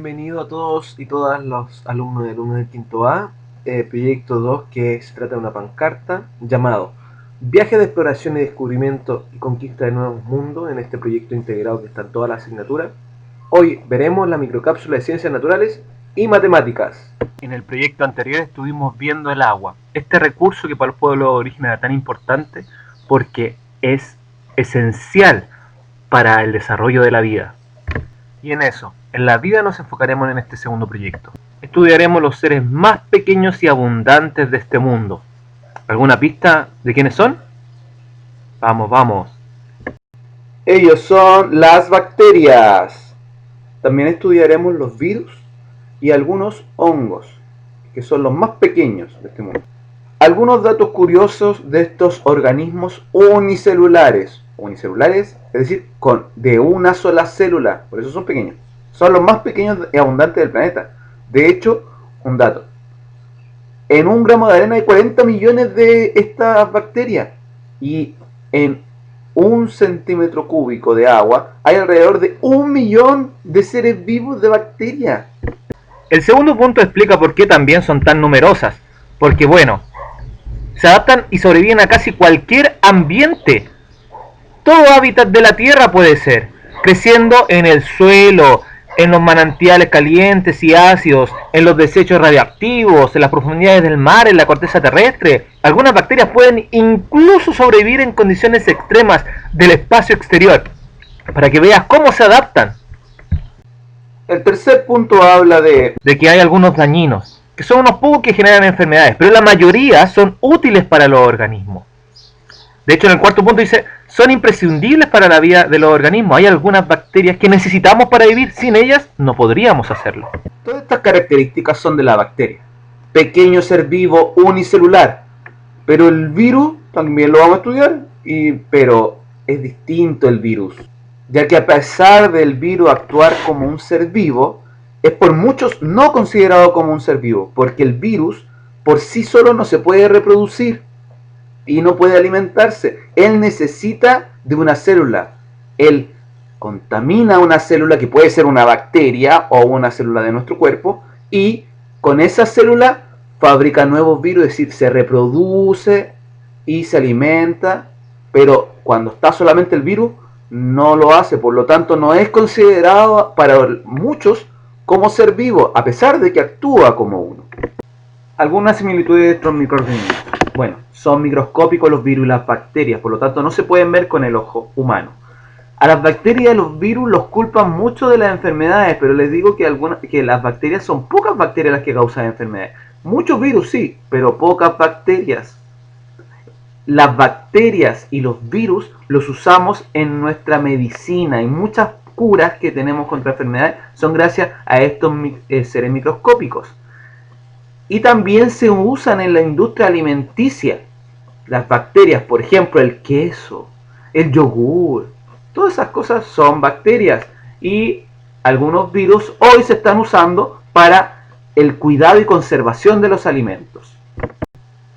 Bienvenido a todos y todas los alumnos y alumnas del quinto A, proyecto 2, que se trata de una pancarta llamado Viaje de exploración y descubrimiento y conquista de nuevos mundos en este proyecto integrado que está en todas las asignaturas. Hoy veremos la microcápsula de ciencias naturales y matemáticas. En el proyecto anterior estuvimos viendo el agua, este recurso que para los pueblos de origen era tan importante porque es esencial para el desarrollo de la vida. Y en la vida nos enfocaremos en este segundo proyecto. Estudiaremos los seres más pequeños y abundantes de este mundo. ¿Alguna pista de quiénes son? Vamos. Ellos son las bacterias. También estudiaremos los virus y algunos hongos, que son los más pequeños de este mundo. Algunos datos curiosos de estos organismos unicelulares. Unicelulares, es decir, de una sola célula, por eso son pequeños. Son los más pequeños y abundantes del planeta. De hecho, un dato. En un gramo de arena hay 40 millones de estas bacterias. Y en un centímetro cúbico de agua hay alrededor de 1 millón de seres vivos de bacterias. El segundo punto explica por qué también son tan numerosas. Porque bueno, se adaptan y sobreviven a casi cualquier ambiente. Todo hábitat de la Tierra puede ser, creciendo en el suelo, en los manantiales calientes y ácidos, en los desechos radioactivos, en las profundidades del mar, en la corteza terrestre. Algunas bacterias pueden incluso sobrevivir en condiciones extremas del espacio exterior, para que veas cómo se adaptan. El tercer punto habla de que hay algunos dañinos, que son unos pocos que generan enfermedades, pero la mayoría son útiles para los organismos. De hecho, en el cuarto punto dice, son imprescindibles para la vida de los organismos. Hay algunas bacterias que necesitamos para vivir, sin ellas no podríamos hacerlo. Todas estas características son de la bacteria. Pequeño ser vivo unicelular. Pero el virus también lo vamos a estudiar, pero es distinto el virus. Ya que a pesar del virus actuar como un ser vivo, es por muchos no considerado como un ser vivo, porque el virus por sí solo no se puede reproducir y no puede alimentarse. Él necesita de una célula. Él contamina una célula que puede ser una bacteria o una célula de nuestro cuerpo, y con esa célula fabrica nuevos virus, es decir, se reproduce y se alimenta, pero cuando está solamente el virus no lo hace, por lo tanto no es considerado para muchos como ser vivo, a pesar de que actúa como uno. Algunas similitudes de estos microorganismos. Bueno, son microscópicos los virus y las bacterias, por lo tanto no se pueden ver con el ojo humano. A las bacterias y los virus los culpan mucho de las enfermedades, pero les digo que las bacterias son pocas bacterias las que causan enfermedades. Muchos virus sí, pero pocas bacterias. Las bacterias y los virus los usamos en nuestra medicina y muchas curas que tenemos contra enfermedades son gracias a estos seres microscópicos. Y también se usan en la industria alimenticia. Las bacterias, por ejemplo, el queso, el yogur, todas esas cosas son bacterias. Y algunos virus hoy se están usando para el cuidado y conservación de los alimentos.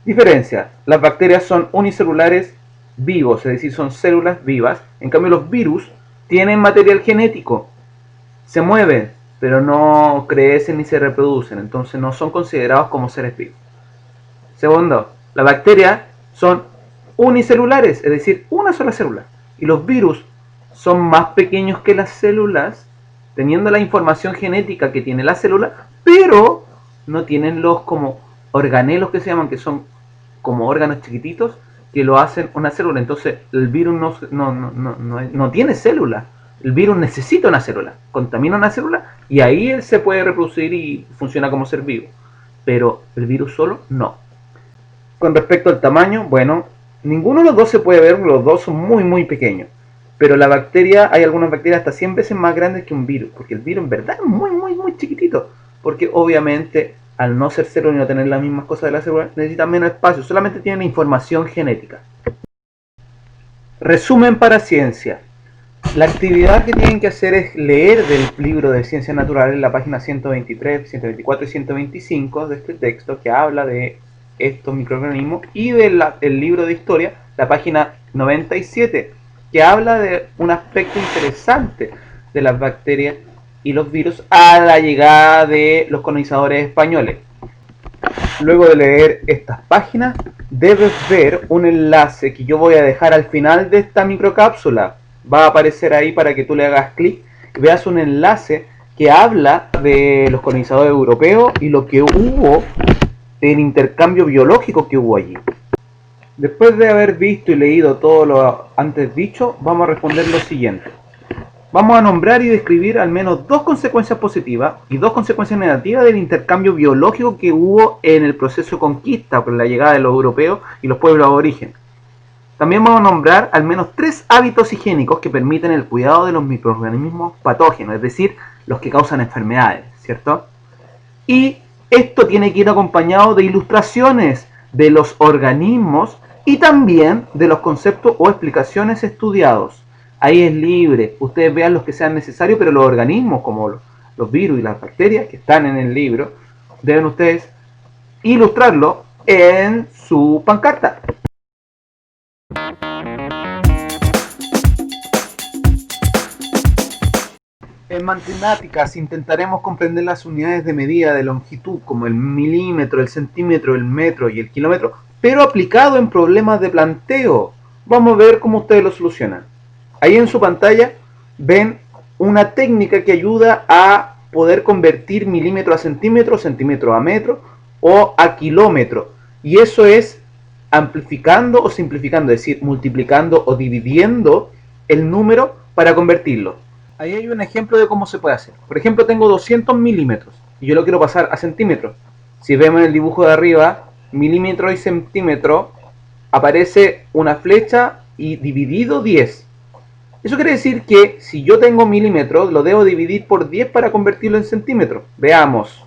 Diferencia: las bacterias son unicelulares vivos, es decir, son células vivas. En cambio, los virus tienen material genético, se mueven, pero no crecen ni se reproducen, entonces no son considerados como seres vivos. Segundo, las bacterias son unicelulares, es decir, una sola célula, y los virus son más pequeños que las células, teniendo la información genética que tiene la célula, pero no tienen los como organelos que se llaman, que son como órganos chiquititos que lo hacen una célula. Entonces el virus no tiene célula. El virus necesita una célula, contamina una célula y ahí él se puede reproducir y funciona como ser vivo. Pero el virus solo no. Con respecto al tamaño, bueno, ninguno de los dos se puede ver, los dos son muy pequeños. Pero la bacteria, hay algunas bacterias hasta 100 veces más grandes que un virus, porque el virus en verdad es muy chiquitito. Porque obviamente al no ser célula y no tener las mismas cosas de la célula, necesita menos espacio, solamente tienen información genética. Resumen para ciencia. La actividad que tienen que hacer es leer del libro de Ciencias Naturales, la página 123, 124 y 125 de este texto que habla de estos microorganismos, y del libro de historia, la página 97, que habla de un aspecto interesante de las bacterias y los virus a la llegada de los colonizadores españoles. Luego de leer estas páginas, debes ver un enlace que yo voy a dejar al final de esta microcápsula. Va a aparecer ahí para que tú le hagas clic y veas un enlace que habla de los colonizadores europeos y lo que hubo, el intercambio biológico que hubo allí. Después de haber visto y leído todo lo antes dicho, vamos a responder lo siguiente. Vamos a nombrar y describir al menos 2 consecuencias positivas y 2 consecuencias negativas del intercambio biológico que hubo en el proceso de conquista por la llegada de los europeos y los pueblos aborígenes. También vamos a nombrar al menos 3 hábitos higiénicos que permiten el cuidado de los microorganismos patógenos, es decir, los que causan enfermedades, ¿cierto? Y esto tiene que ir acompañado de ilustraciones de los organismos y también de los conceptos o explicaciones estudiados. Ahí es libre, ustedes vean los que sean necesarios, pero los organismos como los virus y las bacterias que están en el libro, deben ustedes ilustrarlo en su pancarta. En matemáticas intentaremos comprender las unidades de medida de longitud como el milímetro, el centímetro, el metro y el kilómetro, pero aplicado en problemas de planteo. Vamos a ver cómo ustedes lo solucionan. Ahí en su pantalla ven una técnica que ayuda a poder convertir milímetro a centímetro, centímetro a metro o a kilómetro. Y eso es amplificando o simplificando, es decir, multiplicando o dividiendo el número para convertirlo. Ahí hay un ejemplo de cómo se puede hacer. Por ejemplo, tengo 200 milímetros y yo lo quiero pasar a centímetros. Si vemos en el dibujo de arriba, milímetro y centímetro, aparece una flecha y dividido 10. Eso quiere decir que si yo tengo milímetros, lo debo dividir por 10 para convertirlo en centímetros. Veamos.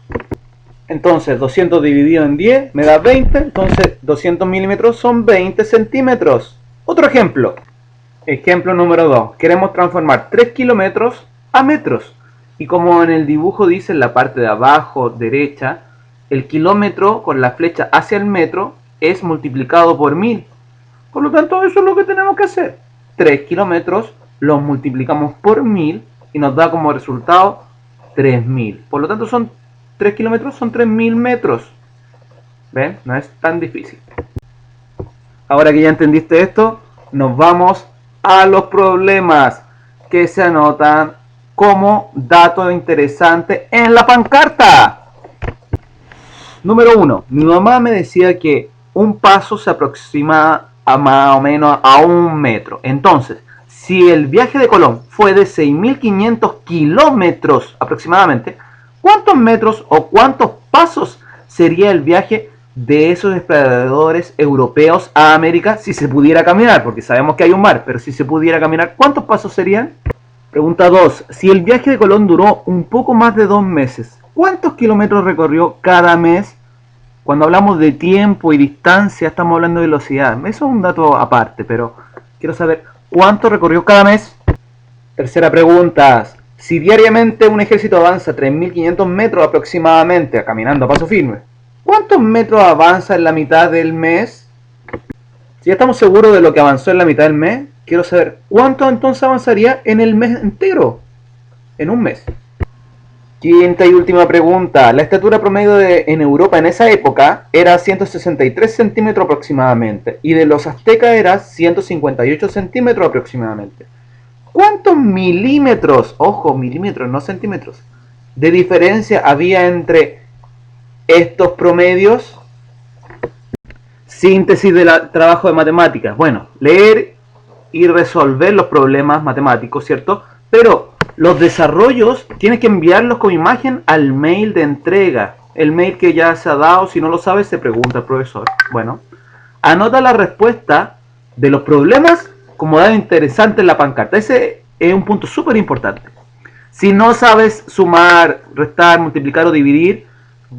Entonces, 200 dividido en 10 me da 20. Entonces, 200 milímetros son 20 centímetros. Otro ejemplo. Ejemplo número 2. Queremos transformar 3 kilómetros a metros. Y como en el dibujo dice en la parte de abajo derecha, el kilómetro con la flecha hacia el metro es multiplicado por 1000. Por lo tanto, eso es lo que tenemos que hacer. 3 kilómetros los multiplicamos por 1000 y nos da como resultado 3000. Por lo tanto, son 3 kilómetros son 3000 metros. ¿Ven? No es tan difícil. Ahora que ya entendiste esto, nos vamos a los problemas que se anotan como dato interesante en la pancarta. Número 1. Mi mamá me decía que un paso se aproxima a más o menos a 1 metro. Entonces, si el viaje de Colón fue de 6.500 kilómetros aproximadamente, ¿cuántos metros o cuántos pasos sería el viaje de esos exploradores europeos a América si se pudiera caminar? Porque sabemos que hay un mar, pero si se pudiera caminar, ¿cuántos pasos serían? Pregunta 2. Si el viaje de Colón duró un poco más de 2 meses, ¿cuántos kilómetros recorrió cada mes? Cuando hablamos de tiempo y distancia, estamos hablando de velocidad. Eso es un dato aparte, pero quiero saber cuánto recorrió cada mes. Tercera pregunta. Si diariamente un ejército avanza 3.500 metros aproximadamente, caminando a paso firme, ¿cuántos metros avanza en la mitad del mes? Si ya estamos seguros de lo que avanzó en la mitad del mes, quiero saber cuánto entonces avanzaría en el mes entero, en un mes. Quinta y última pregunta. La estatura promedio en Europa en esa época era 163 centímetros aproximadamente y de los aztecas era 158 centímetros aproximadamente. ¿Cuántos milímetros, ojo, milímetros, no centímetros, de diferencia había entre estos promedios? Síntesis del trabajo de matemáticas. Bueno, leer y resolver los problemas matemáticos, ¿cierto? Pero los desarrollos tienes que enviarlos con imagen al mail de entrega. El mail que ya se ha dado, si no lo sabes, se pregunta al profesor. Bueno, anota la respuesta de los problemas como dato interesante en la pancarta. Ese es un punto súper importante. Si no sabes sumar, restar, multiplicar o dividir,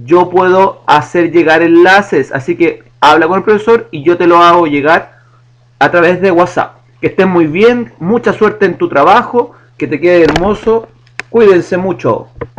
yo puedo hacer llegar enlaces. Así que habla con el profesor y yo te lo hago llegar a través de WhatsApp. Que estén muy bien, mucha suerte en tu trabajo, que te quede hermoso, cuídense mucho.